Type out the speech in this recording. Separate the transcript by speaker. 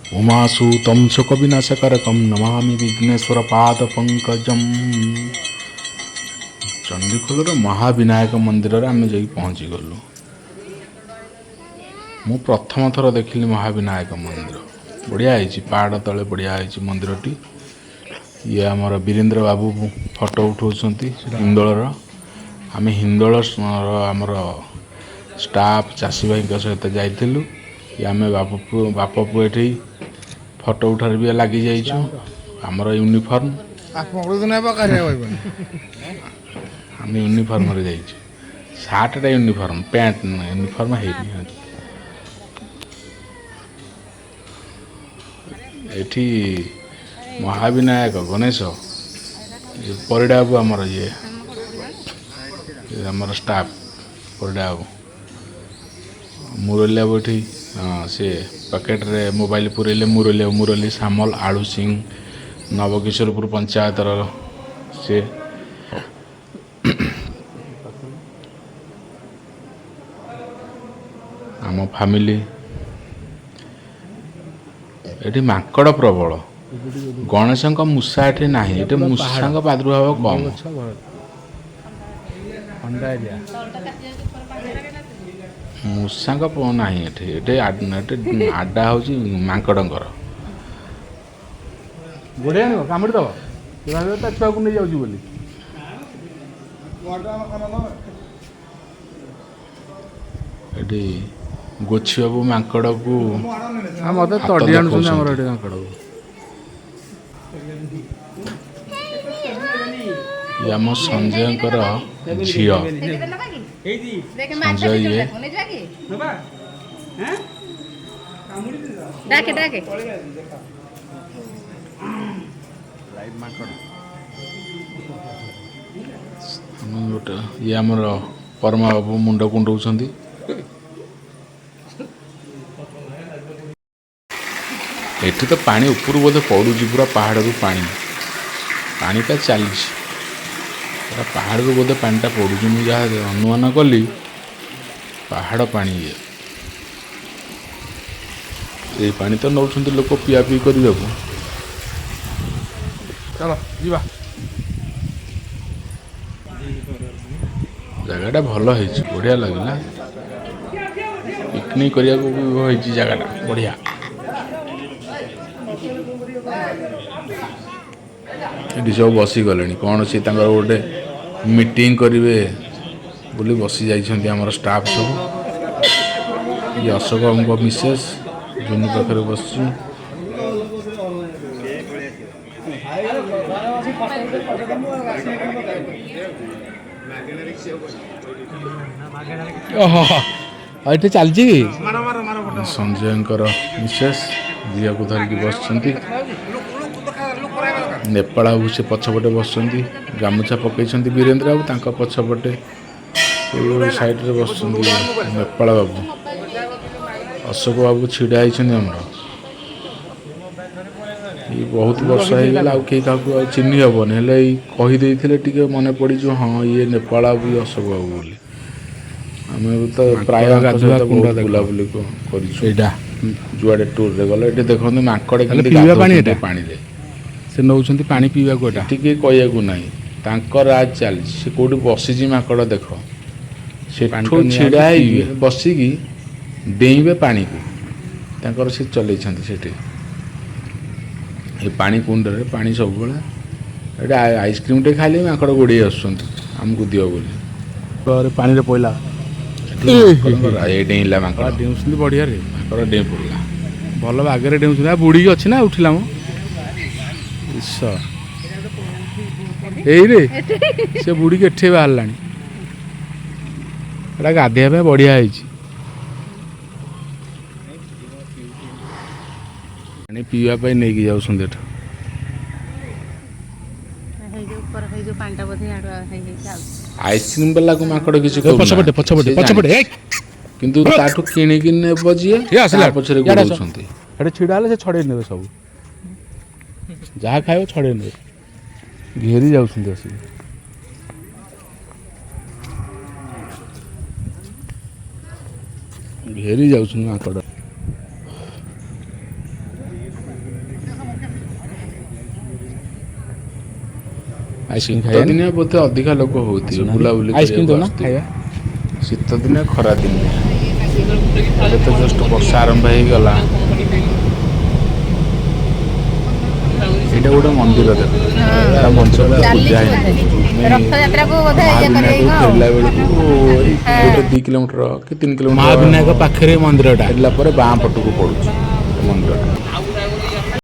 Speaker 1: उमासूतं सुकविनाशकारकं नमामि विघ्नेश्वर पाद पंकजम। चंडीखोलर महाविनायक मंदिर रे आम जा पहुँची गलु। मु प्रथम थर देखिली महाविनायक मंदिर बढ़िया है। पहाड़ तले बढ़िया है मंदिरटी। ये आमर वीरेंद्र बाबू फोटो उठाऊँच हिंदोलर। आम हिंदोल आमर स्टाफ चाषी भाई सहित जाइलु। आम बापू ये फोटो उठार भी लगी जाइछू। आमर यूनिफॉर्म आम यूनिफॉर्म रे जाइछू। सार्टा यूनिफॉर्म पैंट यूनिफॉर्म है। एठी महाविनायक गणेश परिडा बाबू आमर ये आमर स्टाफ परिडा बाबू मुरली बाबू ये सी पैकेट रे मोबाइल पुरेले मुरली सामल आलू सिंह नवकिशोरपुर पंचायत सी आम फैमिली एठी माकड़ प्रबल। गणेश मूषा एठी नाही। एठी मूषा प्रादुर्भाव कम। मूषा नाही एठी आडा हूँ माकड़
Speaker 2: गोड़े कामुड़ी दब छुआ को नहीं जाऊँ बोली
Speaker 1: एठी गोछी बाबू माकड़ को
Speaker 2: मत तड़ी आम माकड़
Speaker 1: ये आम संजय झी संजय ये
Speaker 3: डाके डाके
Speaker 1: गोटे ये आमर परमा बाबू मुंड कुंडौं। एठी तो पानी ऊपर बोधे पड़ू पूरा पहाड़ रू पानीटा चली पहाड़ रू बोधे पानीटा पड़ू। मुझे जहाँ अनुमान कली पहाड़ पानी ये पानी तो नौ लोक पिया पी करने को।
Speaker 2: चलो जीवा
Speaker 1: जगहटा भल है बढ़िया लगला। पिकनिक करने को भी जगहटा बढ़िया। ये सब बसी गले कौन सी गोटे मीटिंग करेंगे बोली बसी जाइछन्ति हमर स्टाफ सब। ये अशोक बाबू मिसेस जुनी पाखे बस
Speaker 2: ये चलती
Speaker 1: संजय मिसेस झील को धरिकी बस नेपाल बाबू से पछपटे बस गामुछा पकई वीरेंद्र बाबू तांका पछपटे साइड रे बस नेपाल बाबू अशोक बाबू छिड़ा होमर। ये बहुत वर्ष हो गला क्या चिन्ह हेबन हेले कहीदे टे मन पड़ी हाँ ये नेपाल बाबू अशोक बाबू बोली। आम तो प्राय बुलाबुली कर जुआड़े टूर रे गले ये देखो माकड़ पानी से नौ पानी पीवा को टे कहू ना राज चली से कौट बसी माकड़ देख से छिड़ा बसिकी डेइबे पानी को से चल पानी कुंड रे पानी सब ये आइसक्रीम टे खाली माकड़ गोड़े आसमको दियो बोली
Speaker 2: पानी रे पइला
Speaker 1: डेला माकड़
Speaker 2: डेउछन बढ़िया रे
Speaker 1: माकड़ डे पड़ा
Speaker 2: भल बागे डेउछन बुड़ी अच्छी ना उठिला मो रे से बुड़ी के एठे बाहर गाधे बढ़िया है। पानी पीवाई नहीं जाऊँ
Speaker 1: आइसक्रीम वाला को माकड़ किसी पछपटे पछपटे पछपटे किंतु ताठू किणिकी नेब जी पछरे गोड़ौछंती
Speaker 2: एटे छिड़ा से छड़े ने सब जहाँ खाए छड़े ने घेरी जाउछंती आसी घेरी जाउछंती माकड़। ଆଇସ୍କ୍ରିମ୍
Speaker 1: ଶୀତ
Speaker 2: ଖାଇବା
Speaker 1: ଦିନିଆ ବୋଧେ ଅଧିକା ଲୋକ ହଉଥିବେ ବୁଲାବୁଲି
Speaker 2: ଆଇସ୍କ୍ରିମ୍ ଦଉନା
Speaker 1: କରିବାକୁ
Speaker 2: ଖାଇବା।
Speaker 1: ଆସିଥିବେ। ଶୀତ ଦିନେ ଖରା ଦିନିଆ ଏବେ ତ ଜଷ୍ଟ ବର୍ଷା ଆରମ୍ଭ ହେଇଗଲା। ଏଇଟା ଗୋଟେ ମନ୍ଦିର ଦେଖ ତା ମନ୍ଦିରରେ ପୂଜା ହେଇନି
Speaker 3: ରଥଯାତ୍ରାକୁ ବୋଧେ ଇଏ କରିବେ
Speaker 1: ମହାବିନାୟକ
Speaker 3: ଆଉ।
Speaker 1: ଫେରିଲା ବେଳକୁ ଏଇ ଗୋଟେ 2 କିଲୋମିଟର କି 3 କିଲୋମିଟର
Speaker 2: ମହାବିନାୟକ ପାଖରେ ମନ୍ଦିରଟା।
Speaker 1: ଫେରିଲା ପରେ ବାଁ ପଟକୁ ପଡୁଛି ଏ ମନ୍ଦିରଟା।